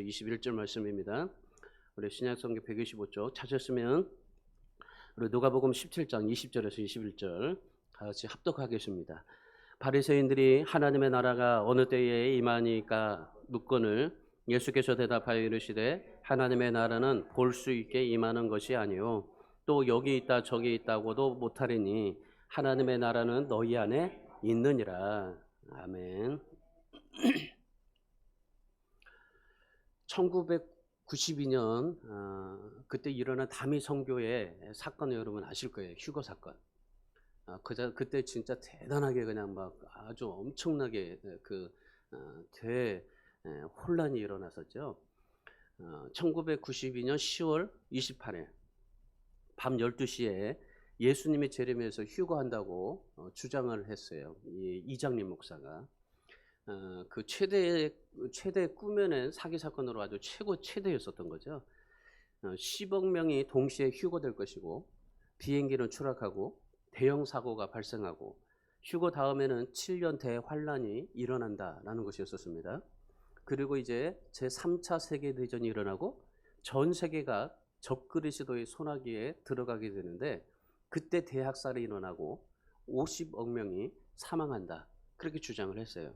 21절 말씀입니다. 우리 신약성경 125쪽 찾으시면 우리 누가복음 17장 20절에서 21절 같이 합독하겠습니다. 바리새인들이 하나님의 나라가 어느 때에 임하니까 묻거늘 예수께서 대답하여 이르시되 하나님의 나라는 볼 수 있게 임하는 것이 아니요 또 여기 있다 저기 있다고도 못하리니 하나님의 나라는 너희 안에 있느니라. 아멘. 1992년 그때 일어난 다미 선교의 사건을 여러분 아실 거예요. 휴거 사건. 그때 진짜 대단하게 그냥 막 아주 엄청나게 혼란이 일어났었죠. 1992년 10월 28일 밤 12시에 예수님이 재림해서 휴거한다고 주장을 했어요. 이 이장림 목사가. 그 최대 꾸며낸 사기 사건으로 아주 최대였었던 거죠. 10억 명이 동시에 휴거될 것이고 비행기는 추락하고 대형 사고가 발생하고 휴거 다음에는 7년 대환란이 일어난다라는 것이었습니다. 그리고 이제 제3차 세계대전이 일어나고 전 세계가 적그리스도의 손아귀에 들어가게 되는데 그때 대학살이 일어나고 50억 명이 사망한다. 그렇게 주장을 했어요.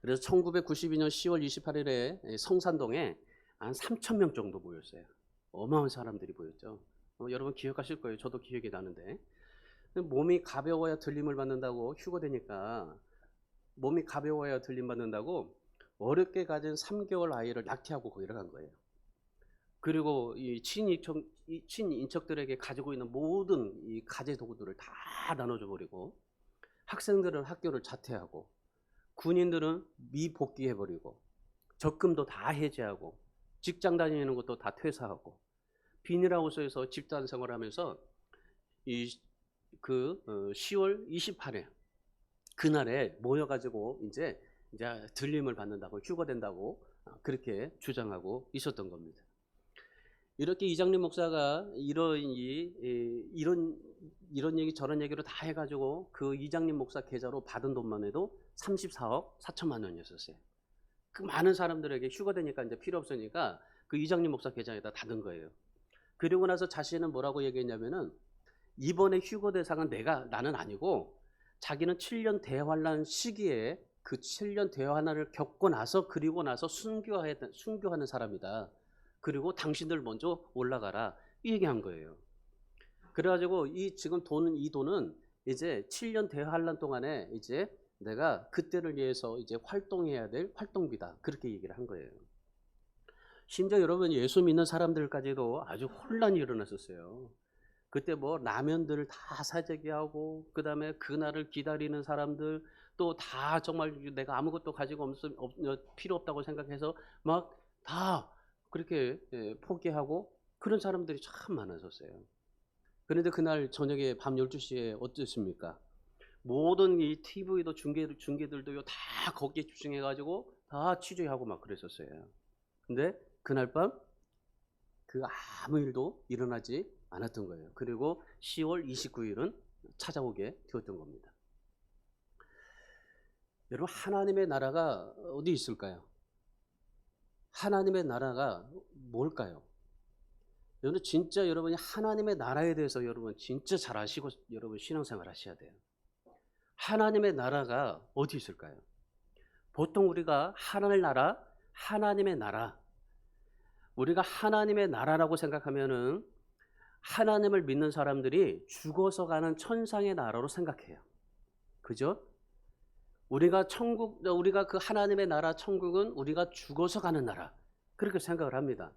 그래서 1992년 10월 28일에 성산동에 한 3,000명 정도 모였어요. 어마어마한 사람들이 모였죠. 여러분 기억하실 거예요. 저도 기억이 나는데. 몸이 가벼워야 들림을 받는다고 휴거되니까 몸이 가벼워야 들림 받는다고 어렵게 가진 3개월 아이를 낙태하고 거기를 간 거예요. 그리고 이 친인척들에게 가지고 있는 모든 이 가재 도구들을 다 나눠줘 버리고 학생들은 학교를 자퇴하고 군인들은 미복귀해버리고 적금도 다 해지하고 직장 다니는 것도 다 퇴사하고 비닐하우스에서 집단 생활하면서 10월 28일 그날에 모여가지고 이제 들림을 받는다고 휴거된다고 그렇게 주장하고 있었던 겁니다. 이렇게 이장림 목사가 이런 얘기 저런 얘기로 다 해가지고 그 이장림 목사 계좌로 받은 돈만 해도 34억 4천만 원이었었어요. 그 많은 사람들에게 휴거되니까 이제 필요 없으니까 그 이장림 목사 계좌에다 다 넣은 거예요. 그리고 나서 자신은 뭐라고 얘기했냐면은 이번에 휴거 대상은 나는 아니고 자기는 7년 대환란 시기에 그 7년 대환란을 겪고 나서 그리고 나서 순교하는 사람이다. 그리고 당신들 먼저 올라가라 이 얘기한 거예요. 그래가지고 이 돈은 이제 7년 대환란 동안에 이제 내가 그때를 위해서 이제 활동해야 될 활동비다 그렇게 얘기를 한 거예요. 심지어 여러분 예수 믿는 사람들까지도 아주 혼란이 일어났었어요. 그때 뭐 라면들을 다 사재기하고 그다음에 그날을 기다리는 사람들 또 다 정말 내가 아무것도 가지고 필요 없다고 생각해서 막 다 그렇게 포기하고 그런 사람들이 참 많았었어요. 그런데 그날 저녁에 밤 12시에 어땠습니까? 모든 이 TV도 중계들도요 다 거기에 집중해가지고 다 취재하고 막 그랬었어요. 근데 그날 밤 아무 일도 일어나지 않았던 거예요. 그리고 10월 29일은 찾아오게 되었던 겁니다. 여러분 하나님의 나라가 어디 있을까요? 하나님의 나라가 뭘까요? 여러분 진짜 여러분이 하나님의 나라에 대해서 여러분 진짜 잘 아시고 여러분 신앙생활 하셔야 돼요. 하나님의 나라가 어디 있을까요? 보통 우리가 하늘나라, 하나님의 나라 우리가 하나님의 나라라고 생각하면은 하나님을 믿는 사람들이 죽어서 가는 천상의 나라로 생각해요. 그죠? 우리가 그 하나님의 나라 천국은 우리가 죽어서 가는 나라 그렇게 생각을 합니다.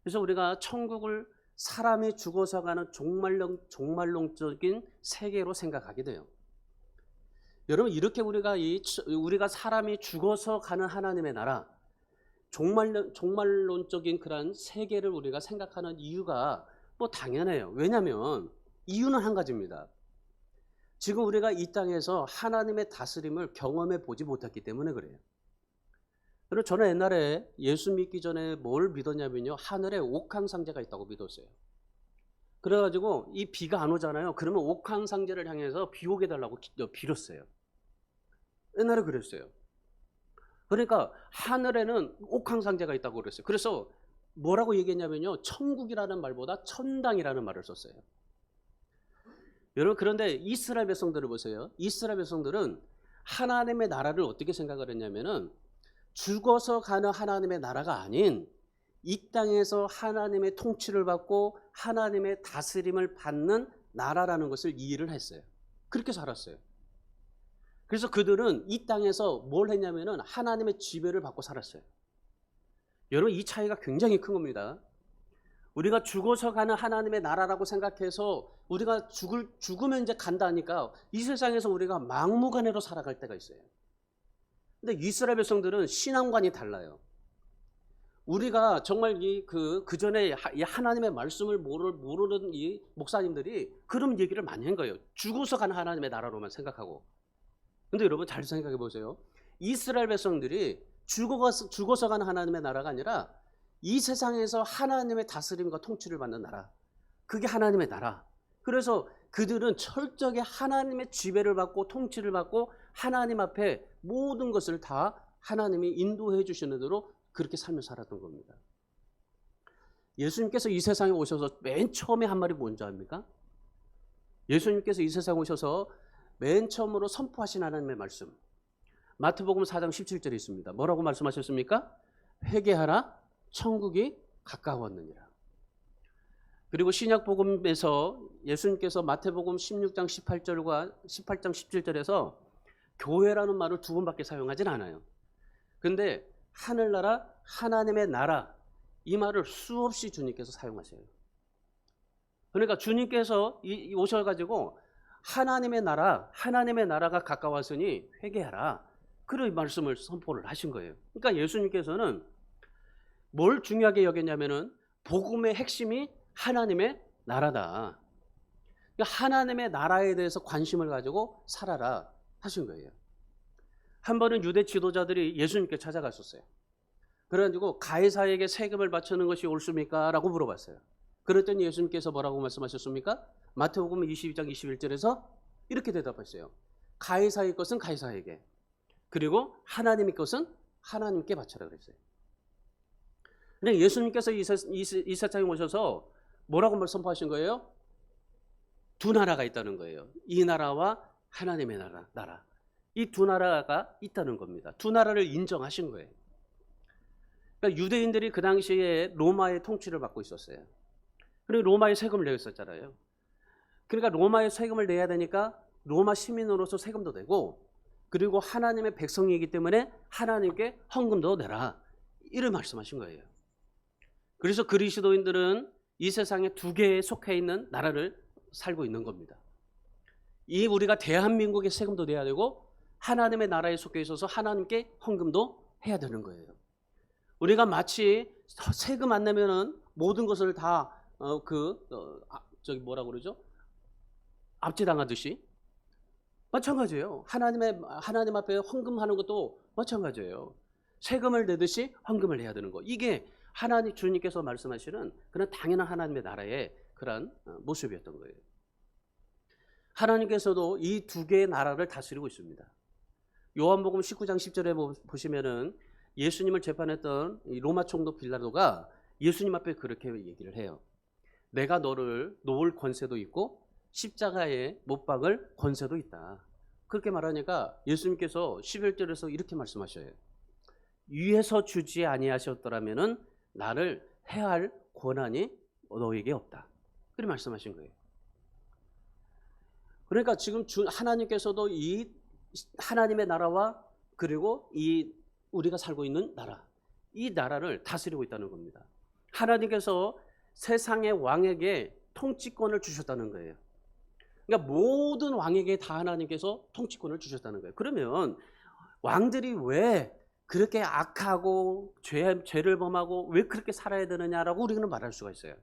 그래서 우리가 천국을 사람이 죽어서 가는 종말론적인 세계로 생각하게 돼요. 여러분 이렇게 우리가 사람이 죽어서 가는 하나님의 나라 종말론적인 그런 세계를 우리가 생각하는 이유가 뭐 당연해요. 왜냐하면 이유는 한 가지입니다. 지금 우리가 이 땅에서 하나님의 다스림을 경험해 보지 못했기 때문에 그래요. 그리고 저는 옛날에 예수 믿기 전에 뭘 믿었냐면요. 하늘에 옥황상제가 있다고 믿었어요. 그래가지고 이 비가 안 오잖아요. 그러면 옥황상제를 향해서 비 오게 달라고 빌었어요. 옛날에 그랬어요. 그러니까 하늘에는 옥황상제가 있다고 그랬어요. 그래서 뭐라고 얘기했냐면요. 천국이라는 말보다 천당이라는 말을 썼어요. 여러분, 그런데 이스라엘 백성들을 보세요. 이스라엘 백성들은 하나님의 나라를 어떻게 생각을 했냐면은 죽어서 가는 하나님의 나라가 아닌 이 땅에서 하나님의 통치를 받고 하나님의 다스림을 받는 나라라는 것을 이해를 했어요. 그렇게 살았어요. 그래서 그들은 이 땅에서 뭘 했냐면은 하나님의 지배를 받고 살았어요. 여러분, 이 차이가 굉장히 큰 겁니다. 우리가 죽어서 가는 하나님의 나라라고 생각해서 우리가 죽으면 이제 간다니까 이 세상에서 우리가 막무가내로 살아갈 때가 있어요. 근데 이스라엘 백성들은 신앙관이 달라요. 우리가 정말 그 전에 이 하나님의 말씀을 모르는 이 목사님들이 그런 얘기를 많이 한 거예요. 죽어서 가는 하나님의 나라로만 생각하고. 근데 여러분 잘 생각해 보세요. 이스라엘 백성들이 죽어서 가는 하나님의 나라가 아니라 이 세상에서 하나님의 다스림과 통치를 받는 나라. 그게 하나님의 나라. 그래서 그들은 철저하게 하나님의 지배를 받고 통치를 받고 하나님 앞에 모든 것을 다 하나님이 인도해 주시는 대로 그렇게 삶을 살았던 겁니다. 예수님께서 이 세상에 오셔서 맨 처음에 한 말이 뭔지 압니까? 예수님께서 이 세상에 오셔서 맨 처음으로 선포하신 하나님의 말씀. 마태복음 4장 17절에 있습니다. 뭐라고 말씀하셨습니까? 회개하라, 천국이 가까웠느니라. 그리고 신약복음에서 예수님께서 마태복음 16장 18절과 18장 17절에서 교회라는 말을 두 번밖에 사용하진 않아요. 근데 하늘나라, 하나님의 나라, 이 말을 수없이 주님께서 사용하셔요. 그러니까 주님께서 오셔가지고 하나님의 나라가 가까웠으니 회개하라. 그런 말씀을 선포를 하신 거예요. 그러니까 예수님께서는 뭘 중요하게 여겼냐면은 복음의 핵심이 하나님의 나라다. 그러니까 하나님의 나라에 대해서 관심을 가지고 살아라 하신 거예요. 한 번은 유대 지도자들이 예수님께 찾아갔었어요. 그래가지고 가이사에게 세금을 바치는 것이 옳습니까? 라고 물어봤어요. 그랬더니 예수님께서 뭐라고 말씀하셨습니까? 마태복음 22장 21절에서 이렇게 대답하셨어요. 가이사의 것은 가이사에게, 그리고 하나님의 것은 하나님께 바쳐라 그랬어요. 근데 예수님께서 이 세상에 오셔서 뭐라고 선포하신 거예요? 두 나라가 있다는 거예요. 이 나라와 하나님의 나라. 이 두 나라가 있다는 겁니다. 두 나라를 인정하신 거예요. 그러니까 유대인들이 그 당시에 로마의 통치를 받고 있었어요. 그리고 로마에 세금을 내고 있었잖아요. 그러니까 로마에 세금을 내야 되니까 로마 시민으로서 세금도 내고, 그리고 하나님의 백성이기 때문에 하나님께 헌금도 내라. 이를 말씀하신 거예요. 그래서 그리스도인들은 이 세상에 두 개에 속해 있는 나라를 살고 있는 겁니다. 이 우리가 대한민국에 세금도 내야 되고 하나님의 나라에 속해 있어서 하나님께 헌금도 해야 되는 거예요. 우리가 마치 세금 안 내면은 모든 것을 다 뭐라고 그러죠? 압제당하듯이 마찬가지예요. 하나님 앞에 헌금하는 것도 마찬가지예요. 세금을 내듯이 헌금을 해야 되는 거. 이게 하나님 주님께서 말씀하시는 그런 당연한 하나님의 나라의 그런 모습이었던 거예요. 하나님께서도 이 두 개의 나라를 다스리고 있습니다. 요한복음 19장 10절에 보시면은 예수님을 재판했던 로마 총독 빌라도가 예수님 앞에 그렇게 얘기를 해요. 내가 너를 놓을 권세도 있고 십자가에 못 박을 권세도 있다. 그렇게 말하니까 예수님께서 11절에서 이렇게 말씀하셔요. 위에서 주지 아니하셨더라면은 나를 해할 권한이 너에게 없다. 그렇게 말씀하신 거예요. 그러니까 지금 하나님께서도 이 하나님의 나라와 그리고 이 우리가 살고 있는 나라, 이 나라를 다스리고 있다는 겁니다. 하나님께서 세상의 왕에게 통치권을 주셨다는 거예요. 그러니까 모든 왕에게 다 하나님께서 통치권을 주셨다는 거예요. 그러면 왕들이 왜 그렇게 악하고 죄를 범하고 왜 그렇게 살아야 되느냐라고 우리는 말할 수가 있어요.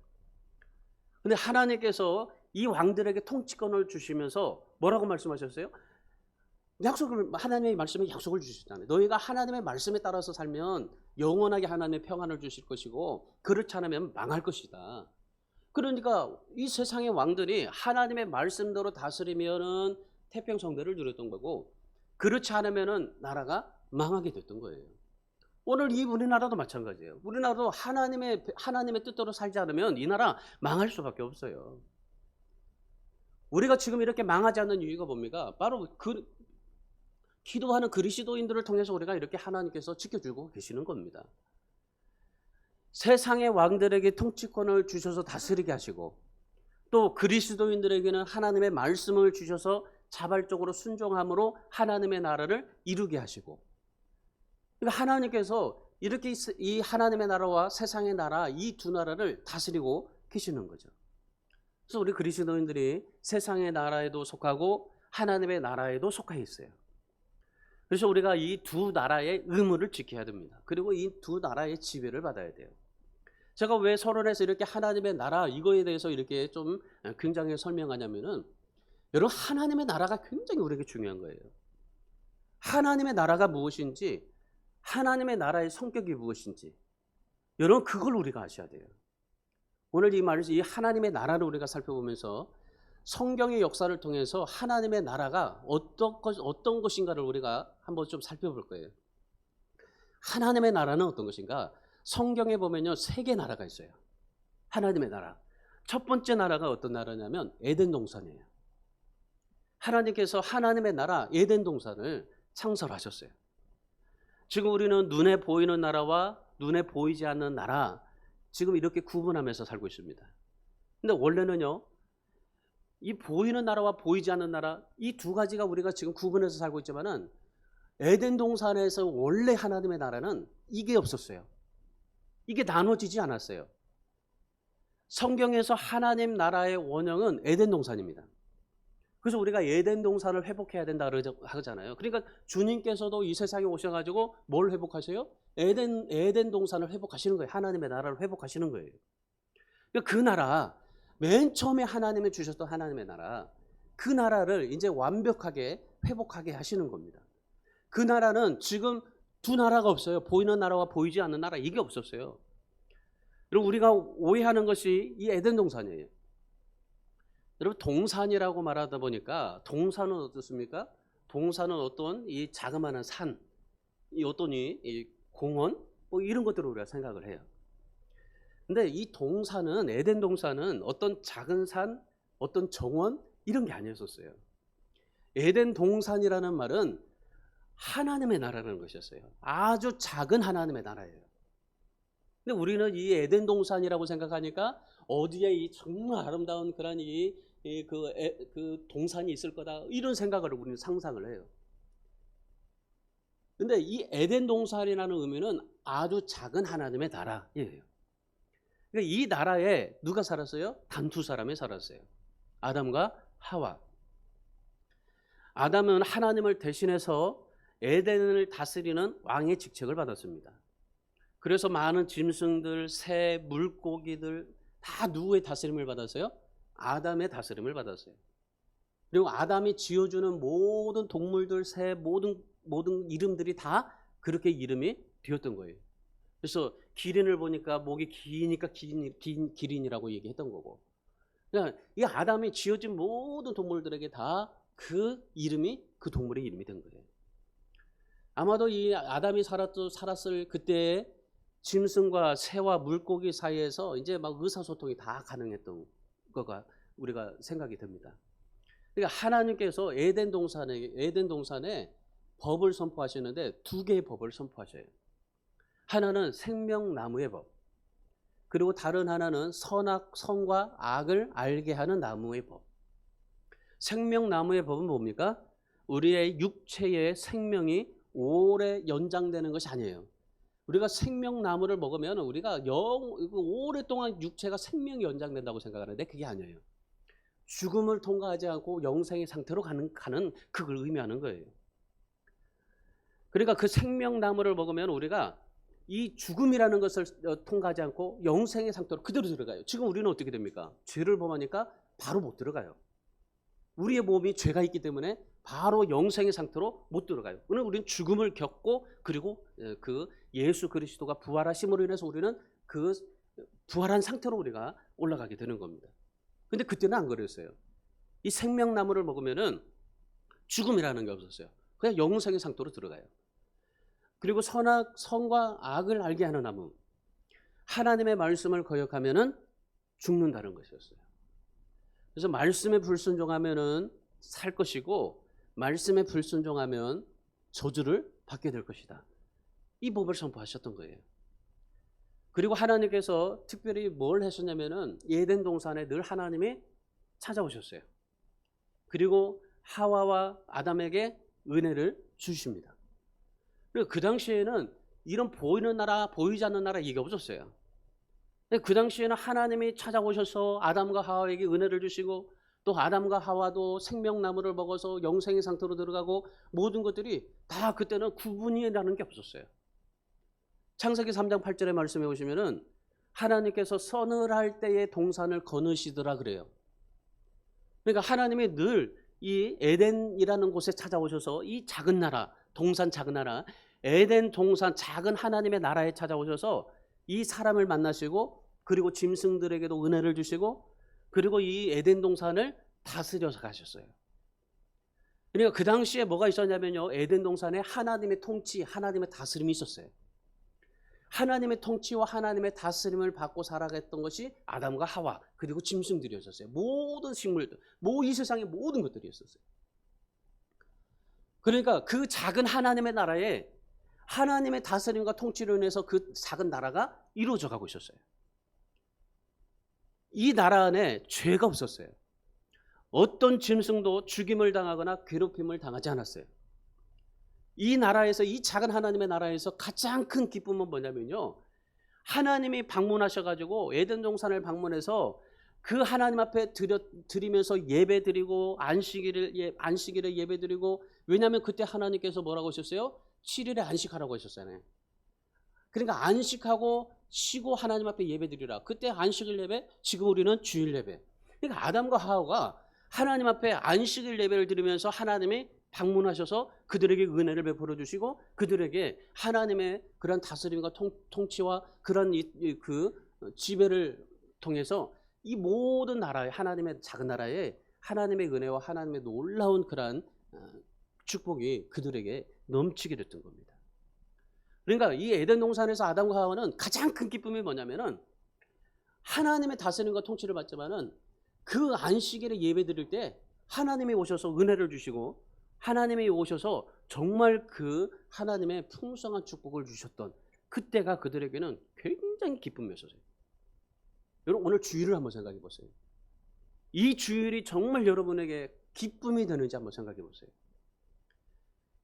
근데 하나님께서 이 왕들에게 통치권을 주시면서 뭐라고 말씀하셨어요? 하나님의 말씀에 약속을 주셨잖아요. 너희가 하나님의 말씀에 따라서 살면 영원하게 하나님의 평안을 주실 것이고 그렇지 않으면 망할 것이다. 그러니까 이 세상의 왕들이 하나님의 말씀대로 다스리면은 태평성대를 누렸던 거고, 그렇지 않으면은 나라가 망하게 됐던 거예요. 오늘 이 우리나라도 마찬가지예요. 우리나라도 하나님의 뜻대로 살지 않으면 이 나라 망할 수밖에 없어요. 우리가 지금 이렇게 망하지 않는 이유가 뭡니까? 바로 기도하는 그리스도인들을 통해서 우리가 이렇게 하나님께서 지켜주고 계시는 겁니다. 세상의 왕들에게 통치권을 주셔서 다스리게 하시고, 또 그리스도인들에게는 하나님의 말씀을 주셔서 자발적으로 순종함으로 하나님의 나라를 이루게 하시고, 그러니까 하나님께서 이렇게 이 하나님의 나라와 세상의 나라, 이 두 나라를 다스리고 계시는 거죠. 그래서 우리 그리스도인들이 세상의 나라에도 속하고 하나님의 나라에도 속해 있어요. 그래서 우리가 이 두 나라의 의무를 지켜야 됩니다. 그리고 이 두 나라의 지배를 받아야 돼요. 제가 왜 서론에서 이렇게 하나님의 나라 이거에 대해서 이렇게 좀 굉장히 설명하냐면은, 여러분, 하나님의 나라가 굉장히 우리에게 중요한 거예요. 하나님의 나라가 무엇인지, 하나님의 나라의 성격이 무엇인지, 여러분, 그걸 우리가 아셔야 돼요. 오늘 이 말에서 이 하나님의 나라를 우리가 살펴보면서 성경의 역사를 통해서 하나님의 나라가 어떤 것인가를 우리가 한번 좀 살펴볼 거예요. 하나님의 나라는 어떤 것인가? 성경에 보면요, 3개 나라가 있어요. 하나님의 나라. 첫 번째 나라가 어떤 나라냐면 에덴 동산이에요. 하나님께서 하나님의 나라 에덴 동산을 창설하셨어요. 지금 우리는 눈에 보이는 나라와 눈에 보이지 않는 나라, 지금 이렇게 구분하면서 살고 있습니다. 근데 원래는요, 이 보이는 나라와 보이지 않는 나라, 이 두 가지가 우리가 지금 구분해서 살고 있지만은, 에덴 동산에서 원래 하나님의 나라는 이게 없었어요. 이게 나눠지지 않았어요. 성경에서 하나님 나라의 원형은 에덴 동산입니다. 그래서 우리가 에덴 동산을 회복해야 된다 하잖아요. 그러니까 주님께서도 이 세상에 오셔가지고 뭘 회복하세요? 에덴 동산을 회복하시는 거예요. 하나님의 나라를 회복하시는 거예요. 그러니까 그 나라, 맨 처음에 하나님이 주셨던 하나님의 나라, 그 나라를 이제 완벽하게 회복하게 하시는 겁니다. 그 나라는 지금 두 나라가 없어요. 보이는 나라와 보이지 않는 나라, 이게 없었어요. 여러분, 우리가 오해하는 것이 이 에덴 동산이에요. 여러분, 동산이라고 말하다 보니까 동산은 어떻습니까? 동산은 어떤 이 자그마한 산, 이 어떤 이 공원, 뭐 이런 것들을 우리가 생각을 해요. 근데 이 동산은, 에덴 동산은 어떤 작은 산, 어떤 정원 이런 게 아니었었어요. 에덴 동산이라는 말은 하나님의 나라라는 것이었어요. 아주 작은 하나님의 나라예요. 근데 우리는 이 에덴 동산이라고 생각하니까 어디에 이 정말 아름다운 그런 그 동산이 있을 거다, 이런 생각을 우리는 상상을 해요. 근데 이 에덴 동산이라는 의미는 아주 작은 하나님의 나라예요. 그러니까 이 나라에 누가 살았어요? 단 두 사람이 살았어요. 아담과 하와. 아담은 하나님을 대신해서 에덴을 다스리는 왕의 직책을 받았습니다. 그래서 많은 짐승들, 새, 물고기들 다 누구의 다스림을 받았어요? 아담의 다스림을 받았어요. 그리고 아담이 지어주는 모든 동물들, 새, 모든 이름들이 다 그렇게 이름이 되었던 거예요. 그래서 기린을 보니까 목이 기니까 기린이라고 얘기했던 거고, 그러니까 이 아담이 지어진 모든 동물들에게 다 그 이름이, 그 동물의 이름이 된 거예요. 아마도 이 아담이 살았을 그때의 짐승과 새와 물고기 사이에서 이제 막 의사소통이 다 가능했던 거가 우리가 생각이 됩니다. 그러니까 하나님께서 에덴 동산에 법을 선포하시는데 두 개의 법을 선포하셔요. 하나는 생명나무의 법, 그리고 다른 하나는 선과 악을 알게 하는 나무의 법. 생명나무의 법은 뭡니까? 우리의 육체의 생명이 오래 연장되는 것이 아니에요. 우리가 생명나무를 먹으면 우리가 오랫동안 육체가 생명이 연장된다고 생각하는데 그게 아니에요. 죽음을 통과하지 않고 영생의 상태로 가는 그걸 의미하는 거예요. 그러니까 그 생명나무를 먹으면 우리가 이 죽음이라는 것을 통과하지 않고 영생의 상태로 그대로 들어가요. 지금 우리는 어떻게 됩니까? 죄를 범하니까 바로 못 들어가요. 우리의 몸이 죄가 있기 때문에 바로 영생의 상태로 못 들어가요. 오늘 우리는 죽음을 겪고, 그리고 그 예수 그리스도가 부활하심으로 인해서 우리는 그 부활한 상태로 우리가 올라가게 되는 겁니다. 근데 그때는 안 그랬어요. 이 생명나무를 먹으면은 죽음이라는 게 없었어요. 그냥 영생의 상태로 들어가요. 그리고 선과 악을 알게 하는 나무, 하나님의 말씀을 거역하면은 죽는다는 것이었어요. 그래서 말씀에 불순종하면은 살 것이고 말씀에 불순종하면 저주를 받게 될 것이다. 이 법을 선포하셨던 거예요. 그리고 하나님께서 특별히 뭘 하셨냐면은 에덴 동산에 늘 하나님이 찾아오셨어요. 그리고 하와와 아담에게 은혜를 주십니다. 그리고 그 당시에는 이런 보이는 나라, 보이지 않는 나라 이게 없었어요. 그 당시에는 하나님이 찾아오셔서 아담과 하와에게 은혜를 주시고 또 아담과 하와도 생명나무를 먹어서 영생의 상태로 들어가고 모든 것들이 다 그때는 구분이 나는 게 없었어요. 창세기 3장 8절의 말씀에 보시면은 하나님께서 서늘할 때에 동산을 거느시더라 그래요. 그러니까 하나님이 늘 이 에덴이라는 곳에 찾아오셔서 이 작은 나라, 동산 작은 나라, 에덴 동산 작은 하나님의 나라에 찾아오셔서 이 사람을 만나시고 그리고 짐승들에게도 은혜를 주시고 그리고 이 에덴 동산을 다스려서 가셨어요. 그러니까 그 당시에 뭐가 있었냐면요. 에덴 동산에 하나님의 통치, 하나님의 다스림이 있었어요. 하나님의 통치와 하나님의 다스림을 받고 살아갔던 것이 아담과 하와 그리고 짐승들이었어요. 모든 식물들, 이 세상의 모든 것들이었어요. 그러니까 그 작은 하나님의 나라에 하나님의 다스림과 통치로 인해서 그 작은 나라가 이루어져 가고 있었어요. 이 나라 안에 죄가 없었어요. 어떤 짐승도 죽임을 당하거나 괴롭힘을 당하지 않았어요. 이 나라에서, 이 작은 하나님의 나라에서 가장 큰 기쁨은 뭐냐면요, 하나님이 방문하셔가지고 에덴 동산을 방문해서 그 하나님 앞에 드리면서 예배드리고 안식일에 예배드리고, 왜냐하면 그때 하나님께서 뭐라고 하셨어요? 7일에 안식하라고 하셨잖아요. 그러니까 안식하고 쉬고 하나님 앞에 예배드리라. 그때 안식일 예배, 지금 우리는 주일 예배. 그러니까 아담과 하와가 하나님 앞에 안식일 예배를 드리면서 하나님이 방문하셔서 그들에게 은혜를 베풀어 주시고 그들에게 하나님의 그런 다스림과 통치와 그런 그 지배를 통해서 이 모든 나라에, 하나님의 작은 나라에 하나님의 은혜와 하나님의 놀라운 그런 축복이 그들에게 넘치게 됐던 겁니다. 그러니까 이 에덴 동산에서 아담과 하와는 가장 큰 기쁨이 뭐냐면은 하나님의 다스림과 통치를 받지만은 그 안식일에 예배 드릴 때 하나님이 오셔서 은혜를 주시고 하나님이 오셔서 정말 그 하나님의 풍성한 축복을 주셨던 그때가 그들에게는 굉장히 기쁨이었어요. 여러분 오늘 주일을 한번 생각해 보세요. 이 주일이 정말 여러분에게 기쁨이 되는지 한번 생각해 보세요.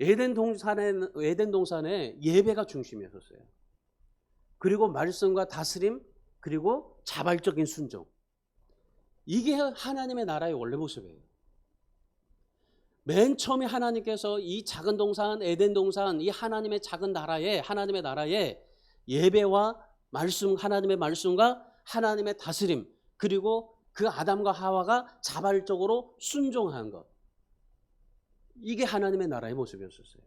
에덴 동산에 예배가 중심이었어요. 그리고 말씀과 다스림, 그리고 자발적인 순종. 이게 하나님의 나라의 원래 모습이에요. 맨 처음에 하나님께서 이 작은 동산, 에덴 동산, 이 하나님의 작은 나라에, 하나님의 나라에 예배와 말씀, 하나님의 말씀과 하나님의 다스림, 그리고 그 아담과 하와가 자발적으로 순종한 것. 이게 하나님의 나라의 모습이었어요.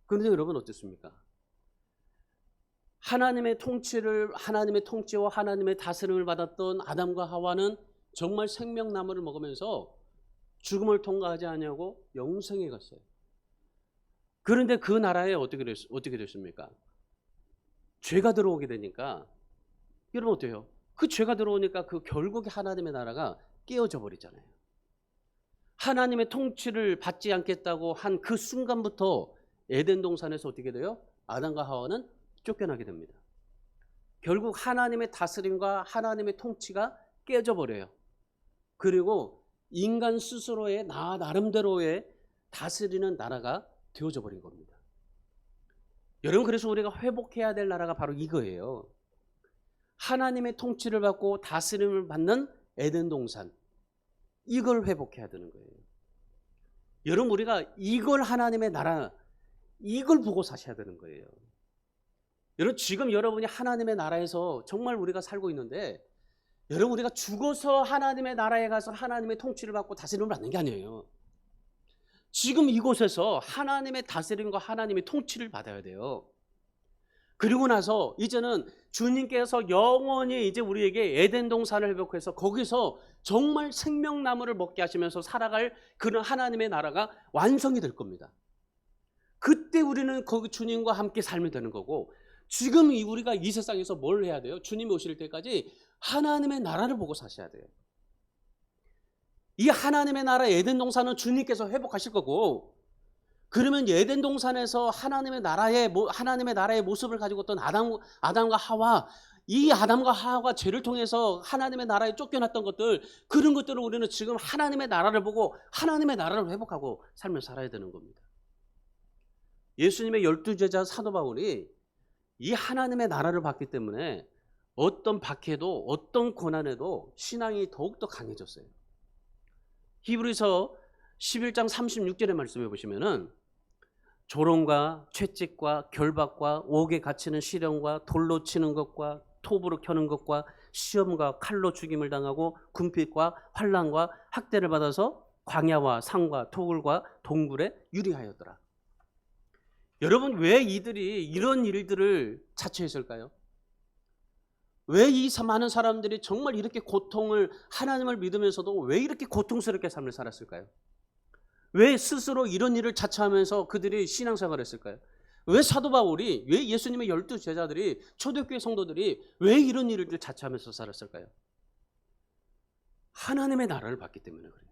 그런데 여러분 어떻습니까? 하나님의 통치와 하나님의 다스림을 받았던 아담과 하와는 정말 생명나무를 먹으면서 죽음을 통과하지 않냐고 영생에 갔어요. 그런데 그 나라에 어떻게 됐습니까? 죄가 들어오게 되니까 여러분 어때요? 그 죄가 들어오니까 그 결국에 하나님의 나라가 깨어져 버리잖아요. 하나님의 통치를 받지 않겠다고 한 그 순간부터 에덴 동산에서 어떻게 돼요? 아담과 하와는 쫓겨나게 됩니다. 결국 하나님의 다스림과 하나님의 통치가 깨져 버려요. 그리고 인간 스스로의 나름대로의 다스리는 나라가 되어져 버린 겁니다. 여러분 그래서 우리가 회복해야 될 나라가 바로 이거예요. 하나님의 통치를 받고 다스림을 받는 에덴 동산, 이걸 회복해야 되는 거예요. 여러분 우리가 이걸 하나님의 나라, 이걸 보고 사셔야 되는 거예요. 여러분 지금 여러분이 하나님의 나라에서 정말 우리가 살고 있는데 여러분 우리가 죽어서 하나님의 나라에 가서 하나님의 통치를 받고 다스림을 받는 게 아니에요. 지금 이곳에서 하나님의 다스림과 하나님의 통치를 받아야 돼요. 그리고 나서 이제는 주님께서 영원히 이제 우리에게 에덴 동산을 회복해서 거기서 정말 생명나무를 먹게 하시면서 살아갈 그런 하나님의 나라가 완성이 될 겁니다. 그때 우리는 거기 주님과 함께 살면 되는 거고, 지금 우리가 이 세상에서 뭘 해야 돼요? 주님이 오실 때까지 하나님의 나라를 보고 사셔야 돼요. 이 하나님의 나라 에덴 동산은 주님께서 회복하실 거고, 그러면 에덴 동산에서 하나님의 나라의 모습을 가지고 있던 아담과 하와, 이 아담과 하와가 죄를 통해서 하나님의 나라에 쫓겨났던 것들, 그런 것들을 우리는 지금 하나님의 나라를 보고 하나님의 나라를 회복하고 삶을 살아야 되는 겁니다. 예수님의 12제자 사도 바울이 이 하나님의 나라를 봤기 때문에 어떤 박해도 어떤 고난에도 신앙이 더욱더 강해졌어요. 히브리서 11장 36절의 말씀해 보시면은 조롱과 채찍과 결박과 옥에 갇히는 시련과 돌로 치는 것과 톱으로 켜는 것과 시험과 칼로 죽임을 당하고 군핍과 환난과 학대를 받아서 광야와 산과 토굴과 동굴에 유리하였더라. 여러분, 왜 이들이 이런 일들을 자처했을까요? 왜 이 많은 사람들이 정말 이렇게 고통을, 하나님을 믿으면서도 왜 이렇게 고통스럽게 삶을 살았을까요? 왜 스스로 이런 일을 자처하면서 그들이 신앙생활을 했을까요? 왜 사도 바울이, 왜 예수님의 12제자들이, 초대교회 성도들이 왜 이런 일을 자처하면서 살았을까요? 하나님의 나라를 봤기 때문에 그래요.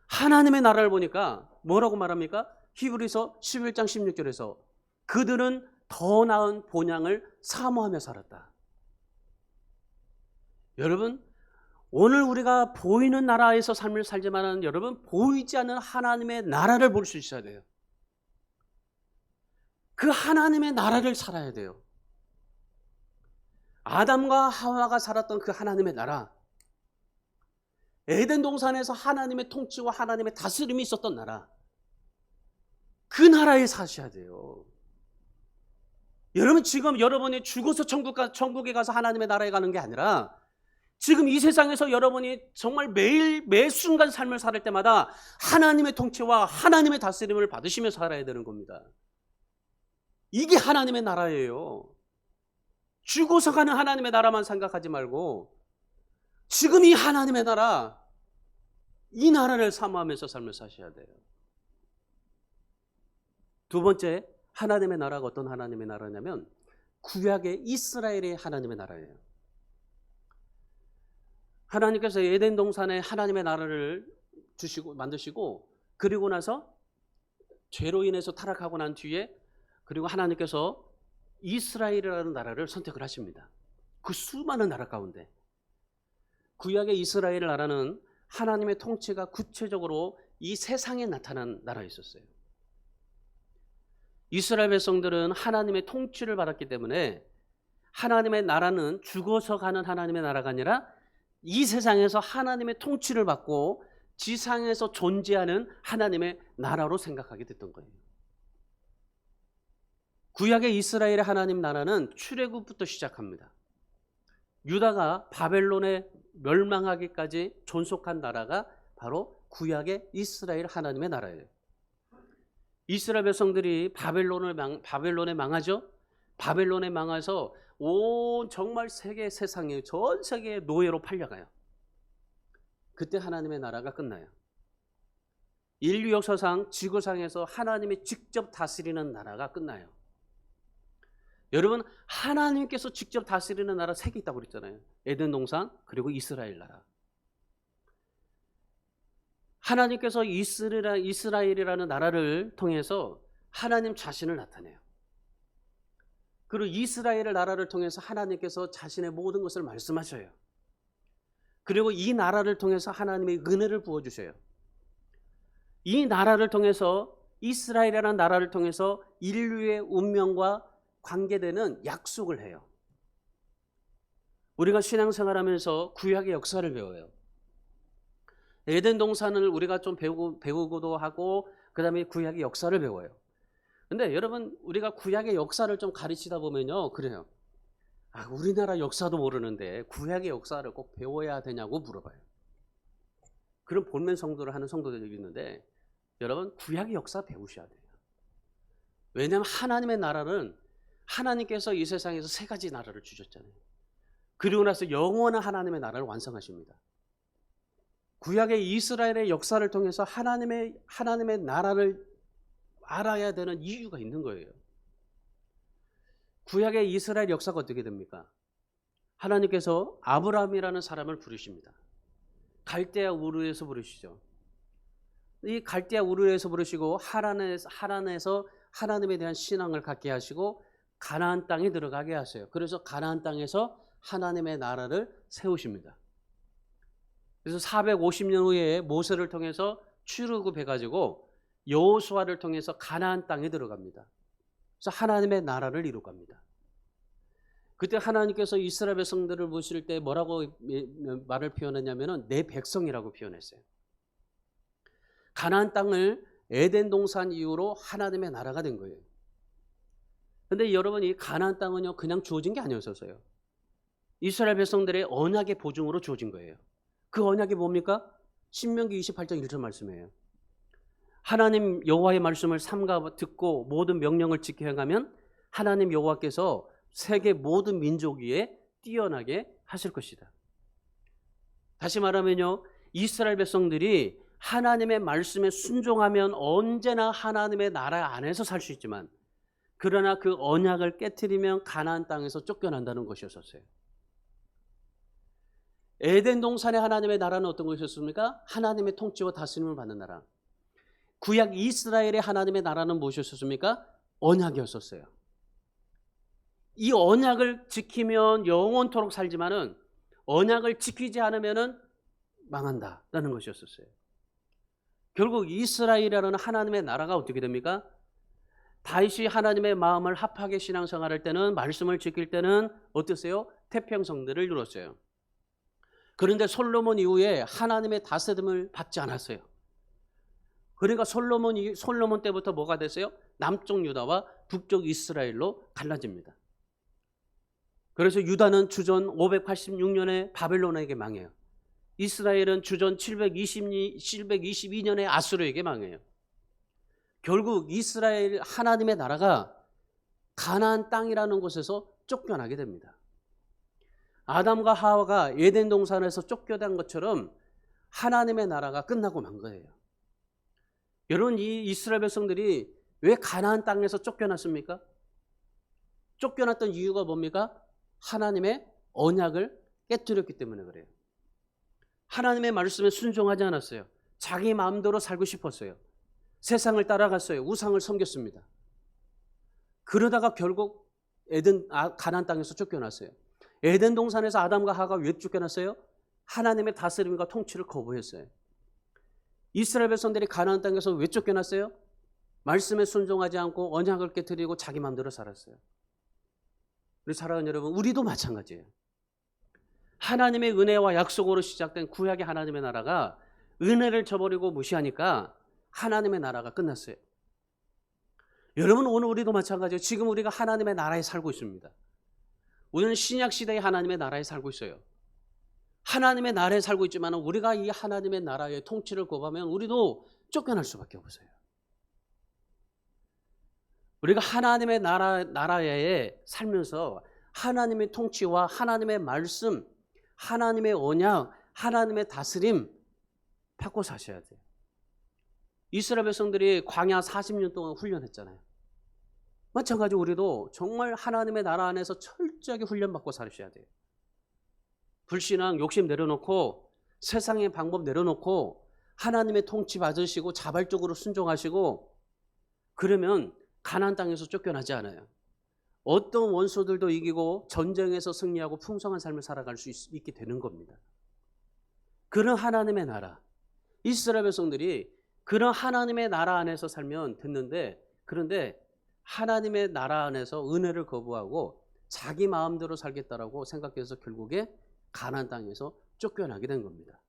하나님의 나라를 보니까 뭐라고 말합니까? 히브리서 11장 16절에서 그들은 더 나은 본향을 사모하며 살았다. 여러분, 오늘 우리가 보이는 나라에서 삶을 살지만은 여러분, 보이지 않는 하나님의 나라를 볼 수 있어야 돼요. 그 하나님의 나라를 살아야 돼요. 아담과 하와가 살았던 그 하나님의 나라, 에덴 동산에서 하나님의 통치와 하나님의 다스림이 있었던 나라, 그 나라에 사셔야 돼요. 여러분, 지금 여러분이 죽어서 천국에 가서 하나님의 나라에 가는 게 아니라 지금 이 세상에서 여러분이 정말 매 순간 삶을 살 때마다 하나님의 통치와 하나님의 다스림을 받으시며 살아야 되는 겁니다. 이게 하나님의 나라예요. 죽어서 가는 하나님의 나라만 생각하지 말고 지금 이 하나님의 나라, 이 나라를 사모하면서 삶을 사셔야 돼요. 두 번째, 하나님의 나라가 어떤 하나님의 나라냐면 구약의 이스라엘의 하나님의 나라예요. 하나님께서 에덴 동산에 하나님의 나라를 만드시고, 그리고 나서 죄로 인해서 타락하고 난 뒤에, 그리고 하나님께서 이스라엘이라는 나라를 선택을 하십니다. 그 수많은 나라 가운데 구약의 이스라엘 나라는 하나님의 통치가 구체적으로 이 세상에 나타난 나라였었어요. 이스라엘 백성들은 하나님의 통치를 받았기 때문에 하나님의 나라는 죽어서 가는 하나님의 나라가 아니라 이 세상에서 하나님의 통치를 받고 지상에서 존재하는 하나님의 나라로 생각하게 됐던 거예요. 구약의 이스라엘의 하나님 나라는 출애굽부터 시작합니다. 유다가 바벨론에 멸망하기까지 존속한 나라가 바로 구약의 이스라엘 하나님의 나라예요. 이스라엘 백성들이 바벨론에 망하죠. 바벨론에 망해서 정말 세상에 전 세계의 노예로 팔려가요. 그때 하나님의 나라가 끝나요. 인류 역사상 지구상에서 하나님이 직접 다스리는 나라가 끝나요. 여러분, 하나님께서 직접 다스리는 나라 3개 있다고 그랬잖아요. 에덴 동산, 그리고 이스라엘 나라. 하나님께서 이스라엘이라는 나라를 통해서 하나님 자신을 나타내요. 그리고 이스라엘 나라를 통해서 하나님께서 자신의 모든 것을 말씀하셔요. 그리고 이 나라를 통해서 하나님의 은혜를 부어주셔요. 이 나라를 통해서, 이스라엘이라는 나라를 통해서 인류의 운명과 관계되는 약속을 해요. 우리가 신앙생활하면서 구약의 역사를 배워요. 에덴 동산을 우리가 좀 배우고도 하고, 그 다음에 구약의 역사를 배워요. 근데 여러분, 우리가 구약의 역사를 좀 가르치다 보면요, 그래요. 우리나라 역사도 모르는데 구약의 역사를 꼭 배워야 되냐고 물어봐요. 그런 본면 성도를 하는 성도들이 있는데, 여러분, 구약의 역사 배우셔야 돼요. 왜냐하면 하나님의 나라는 하나님께서 이 세상에서 3가지 나라를 주셨잖아요. 그리고 나서 영원한 하나님의 나라를 완성하십니다. 구약의 이스라엘의 역사를 통해서 하나님의 나라를 알아야 되는 이유가 있는 거예요. 구약의 이스라엘 역사가 어떻게 됩니까? 하나님께서 아브라함이라는 사람을 부르십니다. 갈대아 우르에서 부르시죠. 이 갈대아 우르에서 부르시고 하란에서 하나님에 대한 신앙을 갖게 하시고 가나안 땅에 들어가게 하세요. 그래서 가나안 땅에서 하나님의 나라를 세우십니다. 그래서 450년 후에 모세를 통해서 출애굽해가지고 여호수아를 통해서 가나안 땅에 들어갑니다. 그래서 하나님의 나라를 이루갑니다. 그때 하나님께서 이스라엘 백성들을 모실 때 뭐라고 말을 표현했냐면은 내 백성이라고 표현했어요. 가나안 땅을 에덴 동산 이후로 하나님의 나라가 된 거예요. 근데 여러분, 이 가나안 땅은요 그냥 주어진 게 아니었어요. 이스라엘 백성들의 언약의 보증으로 주어진 거예요. 그 언약이 뭡니까? 신명기 28장 1절 말씀이에요. 하나님 여호와의 말씀을 삼가 듣고 모든 명령을 지켜 행하면 하나님 여호와께서 세계 모든 민족 위에 뛰어나게 하실 것이다. 다시 말하면요, 이스라엘 백성들이 하나님의 말씀에 순종하면 언제나 하나님의 나라 안에서 살 수 있지만, 그러나 그 언약을 깨트리면 가나안 땅에서 쫓겨난다는 것이었어요. 에덴 동산의 하나님의 나라는 어떤 것이었습니까? 하나님의 통치와 다스림을 받는 나라. 구약 이스라엘의 하나님의 나라는 무엇이었습니까? 언약이었었어요. 이 언약을 지키면 영원토록 살지만은 언약을 지키지 않으면은 망한다라는 것이었었어요. 결국 이스라엘이라는 하나님의 나라가 어떻게 됩니까? 다윗이 하나님의 마음을 합하게 신앙생활할 때는, 말씀을 지킬 때는 어떠세요? 태평성들을 이뤘어요. 그런데 솔로몬 이후에 하나님의 다스림을 받지 않았어요. 그러니까 솔로몬 때부터 뭐가 됐어요? 남쪽 유다와 북쪽 이스라엘로 갈라집니다. 그래서 유다는 주전 586년에 바벨론에게 망해요. 이스라엘은 주전 722년에 아수르에게 망해요. 결국 이스라엘 하나님의 나라가 가나안 땅이라는 곳에서 쫓겨나게 됩니다. 아담과 하와가 에덴 동산에서 쫓겨난 것처럼 하나님의 나라가 끝나고 만 거예요. 여러분, 이 이스라엘 백성들이 왜 가나안 땅에서 쫓겨났습니까? 쫓겨났던 이유가 뭡니까? 하나님의 언약을 깨뜨렸기 때문에 그래요. 하나님의 말씀에 순종하지 않았어요. 자기 마음대로 살고 싶었어요. 세상을 따라갔어요. 우상을 섬겼습니다. 그러다가 결국 가나안 땅에서 쫓겨났어요. 에덴 동산에서 아담과 하와가 왜 쫓겨났어요? 하나님의 다스림과 통치를 거부했어요. 이스라엘 백성들이 가나안 땅에서 왜 쫓겨났어요? 말씀에 순종하지 않고 언약을 깨뜨리고 자기 마음대로 살았어요. 우리 사랑하는 여러분, 우리도 마찬가지예요. 하나님의 은혜와 약속으로 시작된 구약의 하나님의 나라가 은혜를 저버리고 무시하니까 하나님의 나라가 끝났어요. 여러분, 오늘 우리도 마찬가지예요. 지금 우리가 하나님의 나라에 살고 있습니다. 우리는 신약 시대의 하나님의 나라에 살고 있어요. 하나님의 나라에 살고 있지만 우리가 이 하나님의 나라의 통치를 거부하면 우리도 쫓겨날 수밖에 없어요. 우리가 하나님의 나라에 살면서 하나님의 통치와 하나님의 말씀, 하나님의 언약, 하나님의 다스림 받고 사셔야 돼요. 이스라엘 백성들이 광야 40년 동안 훈련했잖아요. 마찬가지로 우리도 정말 하나님의 나라 안에서 철저하게 훈련받고 살으셔야 돼요. 불신앙, 욕심 내려놓고 세상의 방법 내려놓고 하나님의 통치 받으시고 자발적으로 순종하시고, 그러면 가나안 땅에서 쫓겨나지 않아요. 어떤 원수들도 이기고 전쟁에서 승리하고 풍성한 삶을 살아갈 수 있게 되는 겁니다. 그런 하나님의 나라, 이스라엘 백성들이 그런 하나님의 나라 안에서 살면 됐는데, 그런데 하나님의 나라 안에서 은혜를 거부하고 자기 마음대로 살겠다라고 생각해서 결국에 가나안 땅에서 쫓겨나게 된 겁니다.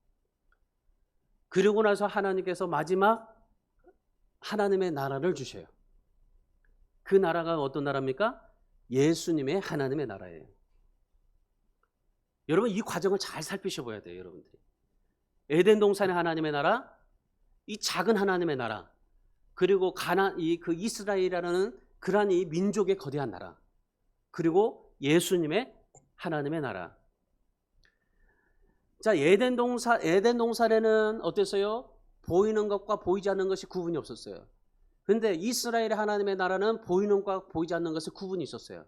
그러고 나서 하나님께서 마지막 하나님의 나라를 주셔요. 그 나라가 어떤 나라입니까? 예수님의 하나님의 나라예요. 여러분, 이 과정을 잘 살피셔봐야 돼요. 여러분들이 에덴 동산의 하나님의 나라, 이 작은 하나님의 나라, 그리고 그 이스라엘이라는 그러한 이 민족의 거대한 나라, 그리고 예수님의 하나님의 나라. 자, 에덴 동산에는 어땠어요? 보이는 것과 보이지 않는 것이 구분이 없었어요. 그런데 이스라엘의 하나님의 나라는 보이는 것과 보이지 않는 것에 구분이 있었어요.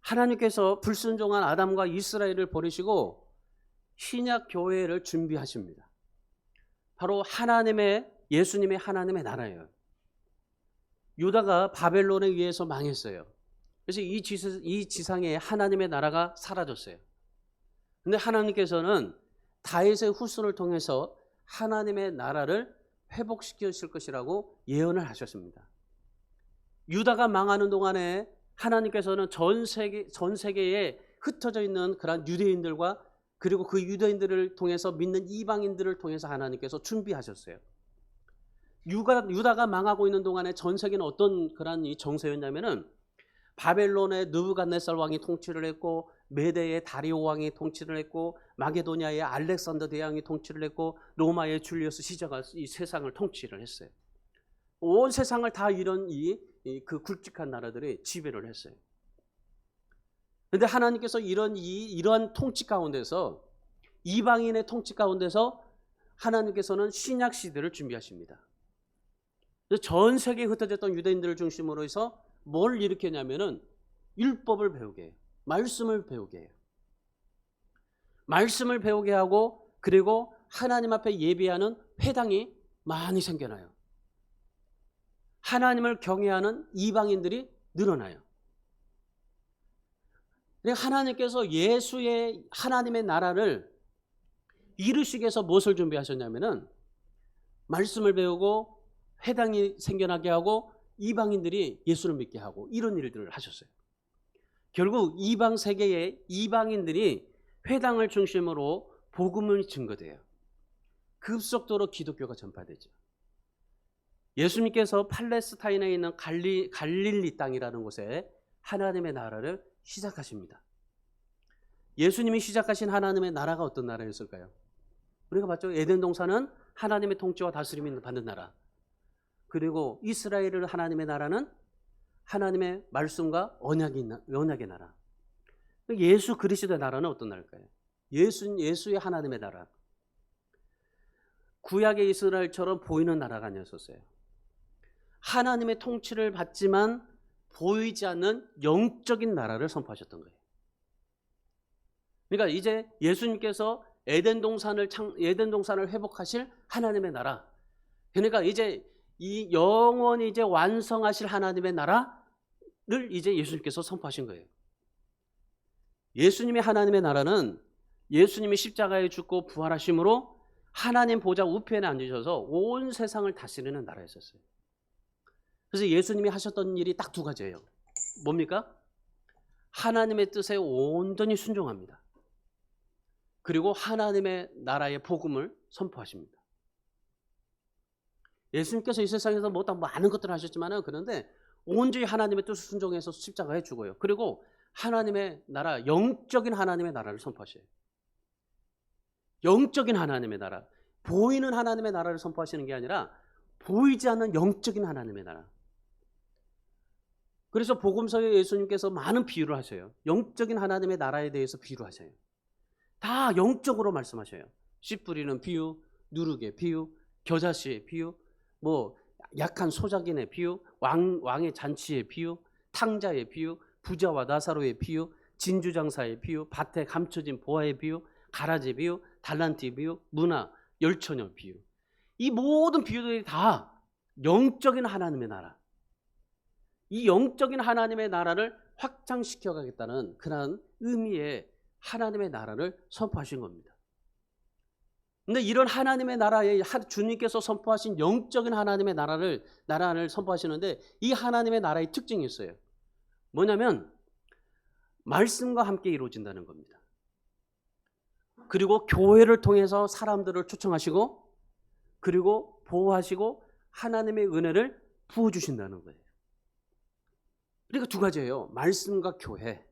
하나님께서 불순종한 아담과 이스라엘을 버리시고 신약 교회를 준비하십니다. 바로 예수님의 하나님의 나라예요. 유다가 바벨론에 의해서 망했어요. 그래서 이 지상에 하나님의 나라가 사라졌어요. 근데 하나님께서는 다윗의 후손을 통해서 하나님의 나라를 회복시키실 것이라고 예언을 하셨습니다. 유다가 망하는 동안에 하나님께서는 전 세계에 흩어져 있는 그런 유대인들과 그리고 그 유대인들을 통해서 믿는 이방인들을 통해서 하나님께서 준비하셨어요. 유다가 망하고 있는 동안에 전 세계는 어떤 그런 정세였냐면은 바벨론의 느부갓네살 왕이 통치를 했고, 메대의 다리오 왕이 통치를 했고, 마게도냐의 알렉산더 대왕이 통치를 했고, 로마의 줄리어스 시저가 이 세상을 통치를 했어요. 온 세상을 다 이런 그 굵직한 나라들이 지배를 했어요. 그런데 하나님께서 이러한 통치 가운데서, 이방인의 통치 가운데서 하나님께서는 신약 시대를 준비하십니다. 그래서 전 세계에 흩어졌던 유대인들을 중심으로 해서 뭘 일으켰냐면은 율법을 배우게 해요. 말씀을 배우게 해요. 말씀을 배우게 하고, 그리고 하나님 앞에 예배하는 회당이 많이 생겨나요. 하나님을 경외하는 이방인들이 늘어나요. 하나님께서 예수의 하나님의 나라를 이루시기 위해서 무엇을 준비하셨냐면은 말씀을 배우고 회당이 생겨나게 하고 이방인들이 예수를 믿게 하고 이런 일들을 하셨어요. 결국 이방 세계의 이방인들이 회당을 중심으로 복음을 증거돼요. 급속도로 기독교가 전파되죠. 예수님께서 팔레스타인에 있는 갈릴리 땅이라는 곳에 하나님의 나라를 시작하십니다. 예수님이 시작하신 하나님의 나라가 어떤 나라였을까요? 우리가 봤죠. 에덴 동산은 하나님의 통치와 다스림을 받는 나라. 그리고 이스라엘을 하나님의 나라는 하나님의 말씀과 언약의 나라. 예수 그리스도의 나라는 어떤 나라일까요? 예수의 하나님의 나라. 구약의 이스라엘처럼 보이는 나라가 아니었었어요. 하나님의 통치를 받지만 보이지 않는 영적인 나라를 선포하셨던 거예요. 그러니까 이제 예수님께서 에덴 동산을 회복하실 하나님의 나라. 그러니까 이제 이 영원히 이제 완성하실 하나님의 나라를 이제 예수님께서 선포하신 거예요. 예수님의 하나님의 나라는 예수님이 십자가에 죽고 부활하심으로 하나님 보좌 우편에 앉으셔서 온 세상을 다스리는 나라였었어요. 그래서 예수님이 하셨던 일이 딱 두 가지예요. 뭡니까? 하나님의 뜻에 온전히 순종합니다. 그리고 하나님의 나라의 복음을 선포하십니다. 예수님께서 이 세상에서 많은 것들을 하셨지만 그런데 온전히 하나님의 뜻을 순종해서 십자가에 죽어요. 그리고 하나님의 나라, 영적인 하나님의 나라를 선포하셔요. 영적인 하나님의 나라, 보이는 하나님의 나라를 선포하시는 게 아니라 보이지 않는 영적인 하나님의 나라. 그래서 복음서에 예수님께서 많은 비유를 하셔요. 영적인 하나님의 나라에 대해서 비유를 하셔요. 다 영적으로 말씀하셔요. 씨 뿌리는 비유, 누룩의 비유, 겨자씨의 비유, 약한 소작인의 비유, 왕의 잔치의 비유, 탕자의 비유, 부자와 나사로의 비유, 진주장사의 비유, 밭에 감춰진 보아의 비유, 가라지의 비유, 달란트의 비유, 문화, 열처녀 비유. 이 모든 비유들이 다 영적인 하나님의 나라. 이 영적인 하나님의 나라를 확장시켜 가겠다는 그런 의미의 하나님의 나라를 선포하신 겁니다. 근데 이런 하나님의 나라에 주님께서 선포하신 영적인 하나님의 나라를 선포하시는데 이 하나님의 나라의 특징이 있어요. 뭐냐면 말씀과 함께 이루어진다는 겁니다. 그리고 교회를 통해서 사람들을 초청하시고 그리고 보호하시고 하나님의 은혜를 부어주신다는 거예요. 그러니까 두 가지예요. 말씀과 교회.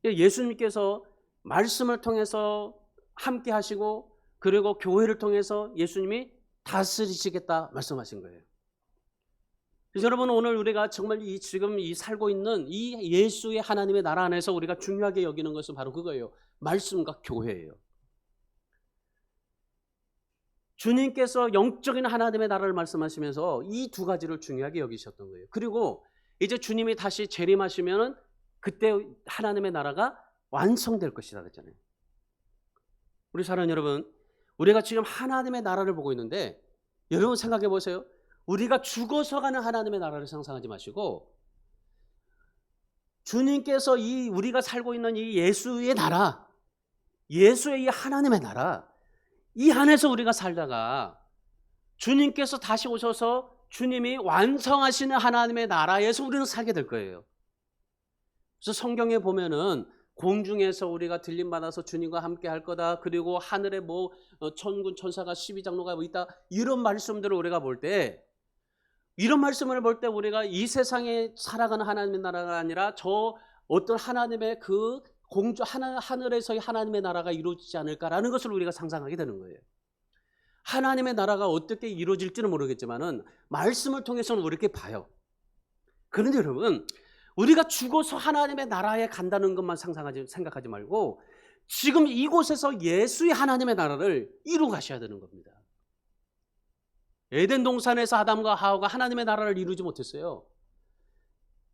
예수님께서 말씀을 통해서 함께 하시고 그리고 교회를 통해서 예수님이 다스리시겠다 말씀하신 거예요. 그래서 여러분 오늘 우리가 정말 지금 살고 있는 이 예수의 하나님의 나라 안에서 우리가 중요하게 여기는 것은 바로 그거예요. 말씀과 교회예요. 주님께서 영적인 하나님의 나라를 말씀하시면서 이 두 가지를 중요하게 여기셨던 거예요. 그리고 이제 주님이 다시 재림하시면 그때 하나님의 나라가 완성될 것이다 그랬잖아요. 우리 사랑하는 여러분, 우리가 지금 하나님의 나라를 보고 있는데 여러분 생각해 보세요. 우리가 죽어서 가는 하나님의 나라를 상상하지 마시고 주님께서 우리가 살고 있는 이 예수의 나라, 예수의 이 하나님의 나라, 이 안에서 우리가 살다가 주님께서 다시 오셔서 주님이 완성하시는 하나님의 나라에서 우리는 살게 될 거예요. 그래서 성경에 보면은 공중에서 우리가 들림받아서 주님과 함께 할 거다. 그리고 하늘에 천군 천사가 12장로가 있다. 이런 말씀들을 우리가 볼 때, 이런 말씀을 볼 때 우리가 이 세상에 살아가는 하나님의 나라가 아니라 저 어떤 하나님의 그 하늘에서의 하나님의 나라가 이루어지지 않을까라는 것을 우리가 상상하게 되는 거예요. 하나님의 나라가 어떻게 이루어질지는 모르겠지만은 말씀을 통해서는 우리렇게 봐요. 그런데 여러분, 우리가 죽어서 하나님의 나라에 간다는 것만 생각하지 말고 지금 이곳에서 예수의 하나님의 나라를 이루어 가셔야 되는 겁니다. 에덴 동산에서 아담과 하와가 하나님의 나라를 이루지 못했어요.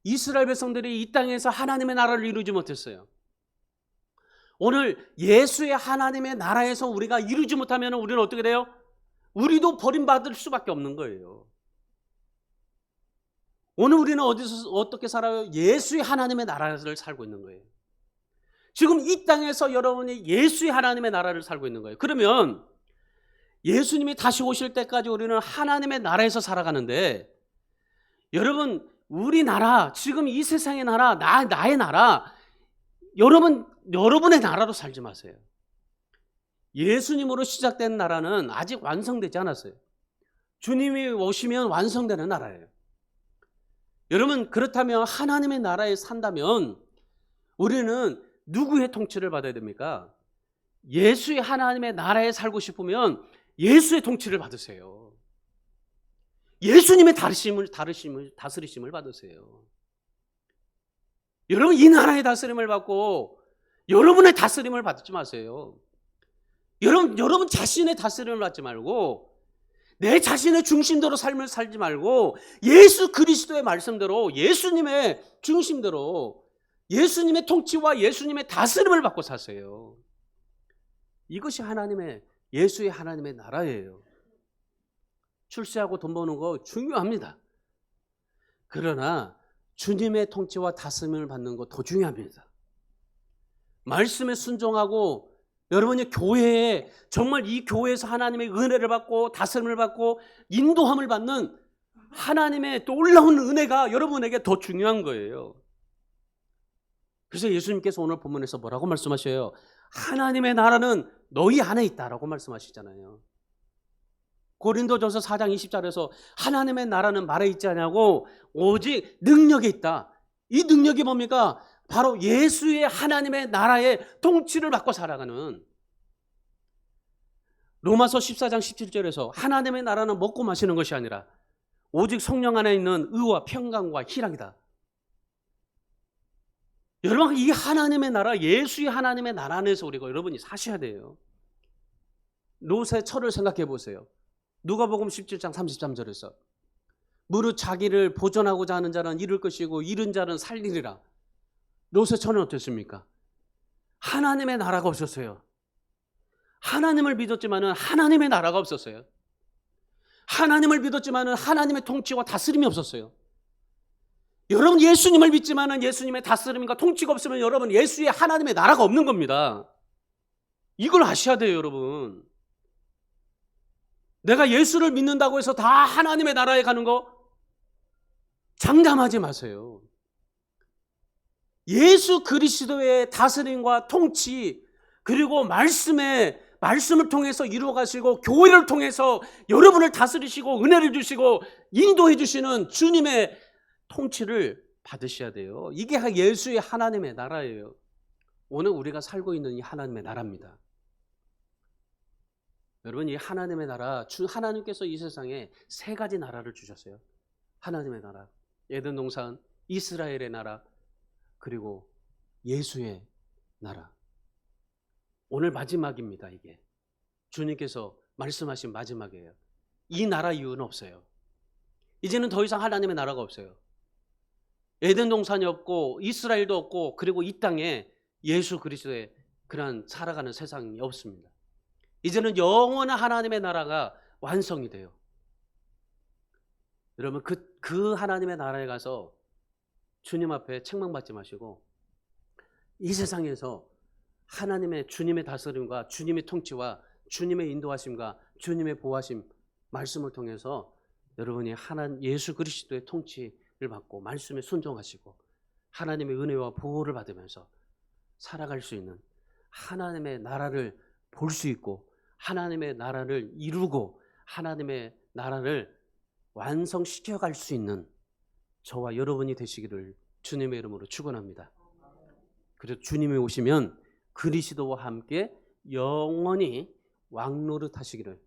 이스라엘 백성들이 이 땅에서 하나님의 나라를 이루지 못했어요. 오늘 예수의 하나님의 나라에서 우리가 이루지 못하면 우리는 어떻게 돼요? 우리도 버림받을 수밖에 없는 거예요. 오늘 우리는 어디서 어떻게 살아요? 예수의 하나님의 나라를 살고 있는 거예요. 지금 이 땅에서 여러분이 예수의 하나님의 나라를 살고 있는 거예요. 그러면 예수님이 다시 오실 때까지 우리는 하나님의 나라에서 살아가는데, 여러분 우리나라, 지금 이 세상의 나라, 나의 나라, 여러분의 나라로 살지 마세요. 예수님으로 시작된 나라는 아직 완성되지 않았어요. 주님이 오시면 완성되는 나라예요. 여러분, 그렇다면 하나님의 나라에 산다면 우리는 누구의 통치를 받아야 됩니까? 예수의 하나님의 나라에 살고 싶으면 예수의 통치를 받으세요. 예수님의 다스리심을 받으세요. 여러분, 이 나라의 다스림을 받고 여러분의 다스림을 받지 마세요. 여러분 자신의 다스림을 받지 말고 내 자신의 중심대로 삶을 살지 말고 예수 그리스도의 말씀대로, 예수님의 중심대로, 예수님의 통치와 예수님의 다스림을 받고 사세요. 이것이 예수의 하나님의 나라예요. 출세하고 돈 버는 거 중요합니다. 그러나 주님의 통치와 다스림을 받는 거 더 중요합니다. 말씀에 순종하고 여러분이 교회에, 정말 이 교회에서 하나님의 은혜를 받고 다스림을 받고 인도함을 받는 하나님의 놀라운 은혜가 여러분에게 더 중요한 거예요. 그래서 예수님께서 오늘 본문에서 뭐라고 말씀하셔요? 하나님의 나라는 너희 안에 있다라고 말씀하시잖아요. 고린도전서 4장 20절에서 하나님의 나라는 말에 있지 않냐고, 오직 능력에 있다. 이 능력이 뭡니까? 바로 예수의 하나님의 나라의 통치를 받고 살아가는, 로마서 14장 17절에서 하나님의 나라는 먹고 마시는 것이 아니라 오직 성령 안에 있는 의와 평강과 희락이다. 여러분, 이 하나님의 나라, 예수의 하나님의 나라 안에서 여러분이 사셔야 돼요. 롯의 처를 생각해 보세요. 누가복음 17장 33절에서 무릇 자기를 보존하고자 하는 자는 잃을 것이고 잃은 자는 살리리라. 롯의 처는 어땠습니까? 하나님의 나라가 없었어요. 하나님을 믿었지만은 하나님의 나라가 없었어요. 하나님을 믿었지만은 하나님의 통치와 다스림이 없었어요. 여러분, 예수님을 믿지만은 예수님의 다스림과 통치가 없으면 여러분 예수의 하나님의 나라가 없는 겁니다. 이걸 아셔야 돼요, 여러분. 내가 예수를 믿는다고 해서 다 하나님의 나라에 가는 거 장담하지 마세요. 예수 그리스도의 다스림과 통치, 그리고 말씀을 통해서 이루어 가시고 교회를 통해서 여러분을 다스리시고 은혜를 주시고 인도해 주시는 주님의 통치를 받으셔야 돼요. 이게 예수의 하나님의 나라예요. 오늘 우리가 살고 있는 이 하나님의 나라입니다. 여러분, 이 하나님의 나라, 하나님께서 이 세상에 세 가지 나라를 주셨어요. 하나님의 나라, 에덴 동산, 이스라엘의 나라, 그리고 예수의 나라. 오늘 마지막입니다. 이게 주님께서 말씀하신 마지막이에요. 이 나라 이유는 없어요. 이제는 더 이상 하나님의 나라가 없어요. 에덴 동산이 없고 이스라엘도 없고 그리고 이 땅에 예수 그리스도의 그러한 살아가는 세상이 없습니다. 이제는 영원한 하나님의 나라가 완성이 돼요. 여러분 그 하나님의 나라에 가서 주님 앞에 책망받지 마시고 이 세상에서 하나님의 주님의 다스림과 주님의 통치와 주님의 인도하심과 주님의 보호하심 말씀을 통해서 여러분이 예수 그리스도의 통치를 받고 말씀에 순종하시고 하나님의 은혜와 보호를 받으면서 살아갈 수 있는 하나님의 나라를 볼 수 있고 하나님의 나라를 이루고 하나님의 나라를 완성시켜 갈 수 있는 저와 여러분이 되시기를 주님의 이름으로 축원합니다. 그래서 주님이 오시면 그리스도와 함께 영원히 왕노릇 하시기를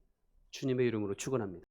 주님의 이름으로 축원합니다.